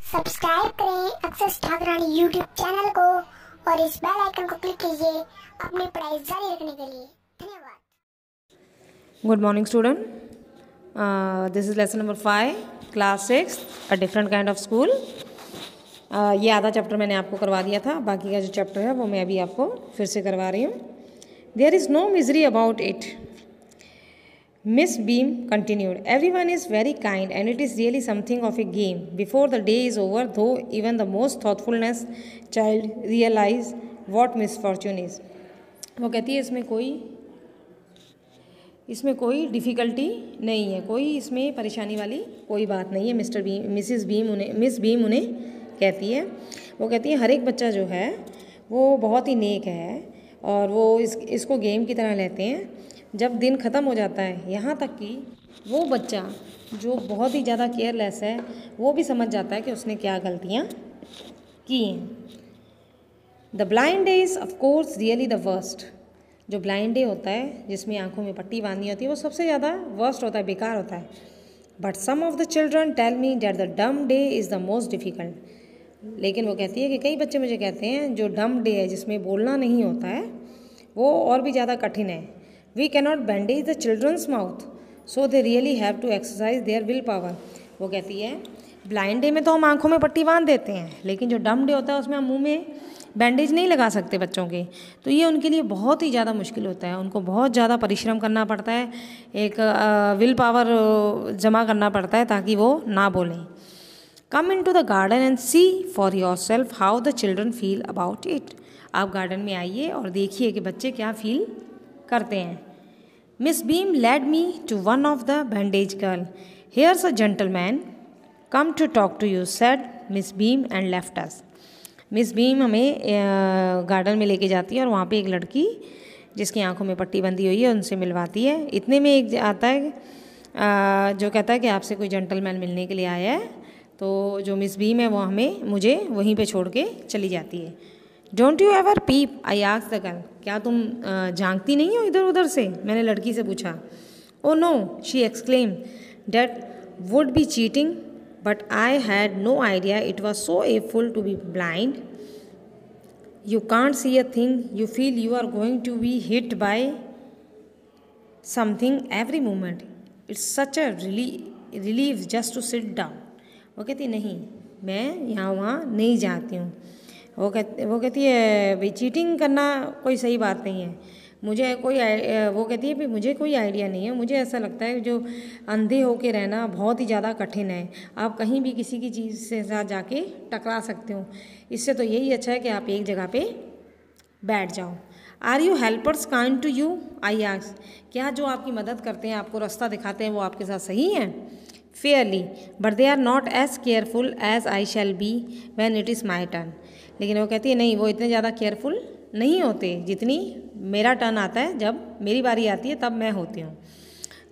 Subscribe करें अक्षर Thakurani YouTube channel को और इस बेल आइकन को क्लिक कीजिए अपनी पढ़ाई जारी रखने के लिए। धन्यवाद। Good morning student, this is lesson number 5 class 6 a different kind of school. ये आधा चैप्टर मैंने आपको करवा दिया था, बाकी का जो चैप्टर है वो मैं अभी आपको फिर से करवा रही हूँ। There is no misery about it, Miss Beam continued. Everyone is very kind and it is really something of a game. Before the day is over, though, even the most thoughtfulness child realize what misfortune is. वो कहती है इसमें कोई difficulty नहीं है, कोई इसमें परेशानी वाली कोई बात नहीं है। मिस बीम उन्हें कहती है, वो कहती है हर एक बच्चा जो है वो बहुत ही नेक है और वो इसको गेम की तरह लेते हैं। जब दिन ख़त्म हो जाता है, यहाँ तक कि वो बच्चा जो बहुत ही ज़्यादा केयरलेस है वो भी समझ जाता है कि उसने क्या गलतियाँ की हैं। The blind day is of course really the worst. जो ब्लाइंड डे होता है जिसमें आंखों में पट्टी बांधनी होती है वो सबसे ज़्यादा वर्स्ट होता है, बेकार होता है। But some of the children tell me that the dumb day is the most difficult. लेकिन वो कहती है कि कई बच्चे मुझे कहते हैं जो डम डे है जिसमें बोलना नहीं होता है वो और भी ज़्यादा कठिन है। We cannot bandage the children's mouth, so they really have to exercise their will power. वो कहती है ब्लाइंड डे में तो हम आंखों में पट्टी बांध देते हैं, लेकिन जो डम डे होता है उसमें हम मुंह में बैंडेज नहीं लगा सकते बच्चों के, तो ये उनके लिए बहुत ही ज़्यादा मुश्किल होता है। उनको बहुत ज़्यादा परिश्रम करना पड़ता है, एक विल पावर जमा करना पड़ता है ताकि वो ना बोलें। Come in to the garden and see for yourself how the children feel about it. आप गार्डन में आइए और देखिए कि बच्चे क्या फील करते हैं। Miss Beam led me to one of the bandage girl. Here's a gentleman come to talk to you, said Miss Beam and left us. Miss Beam हमें गार्डन में लेके जाती है और वहाँ पे एक लड़की जिसकी आंखों में पट्टी बंधी हुई है उनसे मिलवाती है। इतने में एक आता है जो कहता है कि आपसे कोई जेंटलमैन मिलने के लिए आया है। तो जो मिस बीम है वो मुझे वहीं पे छोड़ के चली जाती है। Don't you ever peep, I asked the girl. क्या तुम झांकती नहीं हो इधर उधर से, मैंने लड़की से पूछा। Oh no, she exclaim, that would be cheating, but I had no idea it was so awful to be blind. You can't see a thing, you feel you are going to be hit by something every moment, it's such a relief just to sit down. वो कहती नहीं, मैं यहाँ वहाँ नहीं जाती हूँ। वो कहती है भाई चीटिंग करना कोई सही बात नहीं है, मुझे वो कहती है भाई मुझे कोई आइडिया नहीं है। मुझे ऐसा लगता है जो अंधे होके रहना बहुत ही ज़्यादा कठिन है। आप कहीं भी किसी की चीज़ से साथ जाके टकरा सकते हो, इससे तो यही अच्छा है कि आप एक जगह पे बैठ जाओ। Are you helpers kind to you, I asked. क्या जो आपकी मदद करते हैं, आपको रास्ता दिखाते हैं, वो आपके साथ सही हैं? Fairly, but they are not as careful as I shall be when it is my turn. लेकिन वो कहती है नहीं, वो इतने ज़्यादा केयरफुल नहीं होते जितनी मेरा टर्न आता है, जब मेरी बारी आती है तब मैं होती हूँ।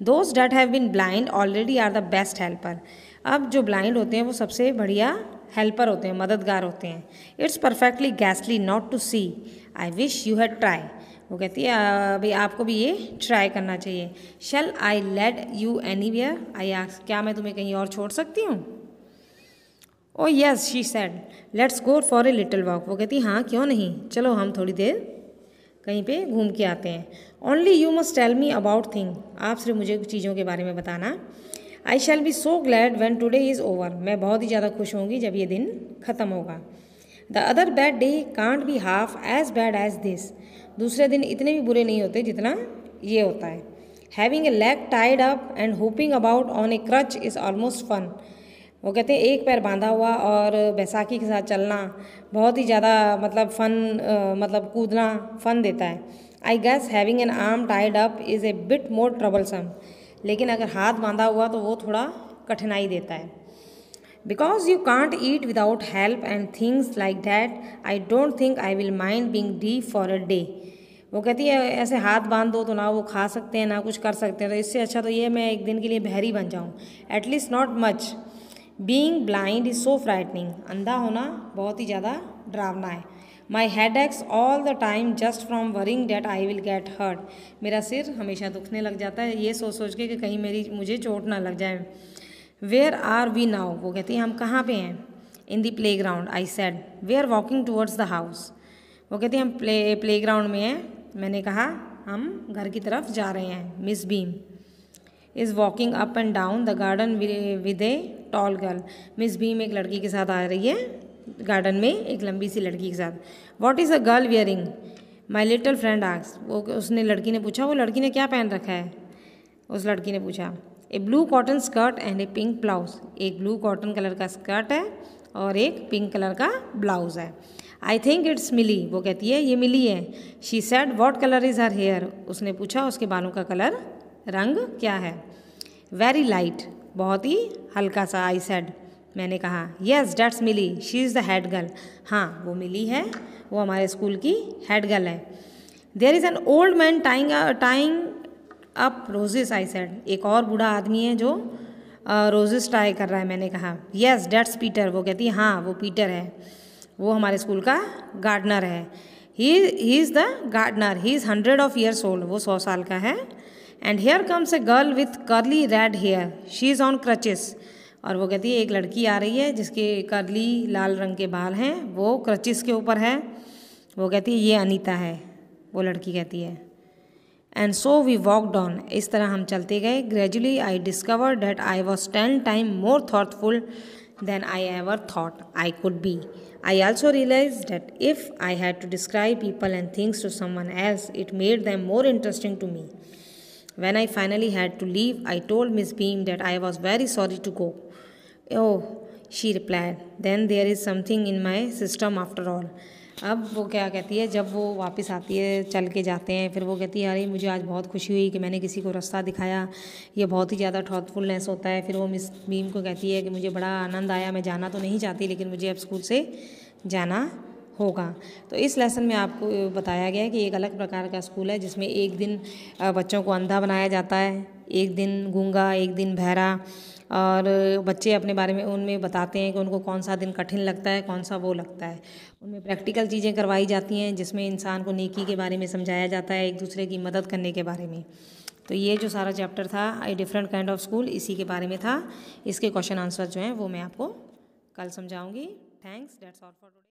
Those that have been blind already are the best helper. अब जो ब्लाइंड होते हैं वो सबसे बढ़िया हेल्पर होते हैं, मददगार होते हैं। इट्स परफेक्टली गैसली not to see, I wish you had try. वो कहती है भाई आपको भी ये ट्राई करना चाहिए। Shall I lead you anywhere, I asked. क्या मैं तुम्हें कहीं और छोड़ सकती हूँ? Oh yes, she said, let's go for a little walk. वो कहती हाँ क्यों नहीं, चलो हम थोड़ी देर कहीं पे घूम के आते हैं। Only you must tell me about thing, आप सिर्फ मुझे कुछ चीज़ों के बारे में बताना। I shall be so glad when today is over, मैं बहुत ही ज़्यादा खुश होंगी जब ये दिन ख़त्म होगा। The other bad day can't be half as bad as this, दूसरे दिन इतने भी बुरे नहीं होते जितना ये होता है। Having a leg tied up and hopping about on a crutch is almost fun. वो कहते हैं एक पैर बांधा हुआ और बैसाखी के साथ चलना बहुत ही ज़्यादा मतलब कूदना फन देता है। I guess having an arm tied up is a bit more troublesome, लेकिन अगर हाथ बांधा हुआ तो वो थोड़ा कठिनाई देता है। Because you can't eat without help and things like that, I don't think I will mind being deep for a day. वो कहती है ऐसे हाथ बांध दो तो ना वो खा सकते हैं ना कुछ कर सकते हैं, तो इससे अच्छा तो ये मैं एक दिन के लिए बहरी बन जाऊँ, at least not much. Being blind is so frightening, अंधा होना बहुत ही ज़्यादा डरावना है। My head aches all the time just from worrying that I will get hurt, मेरा सिर हमेशा दुखने लग जाता है ये सोच सोच के कि कहीं मुझे चोट ना लग जाए। वेयर आर वी नाउ, वो कहती हैं हम कहाँ पे हैं? In the playground I said we are walking towards the house. वो कहती है हम प्ले ग्राउंड में हैं। मैंने कहा हम घर की तरफ जा रहे हैं। Miss beam is walking up and down the garden with a tall girl. Miss beam एक लड़की के साथ आ रही है गार्डन में, एक लंबी सी लड़की के साथ। What is a girl wearing my little friend asked. वो उसने लड़की ने पूछा वो लड़की ने क्या पहन रखा है। उस लड़की ने पूछा a blue cotton skirt and a pink blouse. एक ब्लू कॉटन कलर का स्कर्ट है और एक पिंक कलर का ब्लाउज है। I think it's Milly. वो कहती है ये मिली है। She said what colour is her hair. उसने पूछा उसके बालों का कलर रंग क्या है। वेरी लाइट बहुत ही हल्का सा। आई सेड मैंने कहा yes that's Milly she is the head girl. हाँ वो मिली है, वो हमारे स्कूल की हेड गर्ल है। There is an old man tying up roses. I said एक और बूढ़ा आदमी है जो रोजेस टाई कर रहा है। मैंने कहा येस दैट्स पीटर। वो कहती है हाँ वो पीटर है, वो हमारे स्कूल का गार्डनर है। He is the gardener, he is 100 of years old। वो 100 साल का है। And here comes a girl with curly red hair she is on crutches. और वो कहती है एक लड़की आ रही है जिसके कर्ली लाल रंग के बाल हैं, वो क्रचेस के ऊपर है। वो कहती है ये अनीता है, वो लड़की कहती है। And so we walked on. इस तरह हम चलते गए। Gradually I discovered that I was 10 times more thoughtful than I ever thought I could be. I also realized that if I had to describe people and things to someone else, it made them more interesting to me. When I finally had to leave, I told Miss Beam that I was very sorry to go. Oh, she replied, then there is something in my system after all. अब वो क्या कहती है, जब वो वापस आती है, चल के जाते हैं, फिर वो कहती है अरे मुझे आज बहुत खुशी हुई कि मैंने किसी को रास्ता दिखाया, ये बहुत ही ज़्यादा थॉटफुलनेस होता है। फिर वो मिस बीम को कहती है कि मुझे बड़ा आनंद आया, मैं जाना तो नहीं चाहती लेकिन मुझे अब स्कूल से जाना होगा। तो इस लेसन में आपको बताया गया है कि एक अलग प्रकार का स्कूल है जिसमें एक दिन बच्चों को अंधा बनाया जाता है, एक दिन गूंगा, एक दिन बहरा, और बच्चे अपने बारे में उनमें बताते हैं कि उनको कौन सा दिन कठिन लगता है, कौन सा वो लगता है। उनमें प्रैक्टिकल चीज़ें करवाई जाती हैं जिसमें इंसान को नेकी के बारे में समझाया जाता है, एक दूसरे की मदद करने के बारे में। तो ये जो सारा चैप्टर था a different kind of school, इसी के बारे में था। इसके क्वेश्चन आंसर जो हैं वो मैं आपको कल समझाऊंगी। Thanks, that's all for today.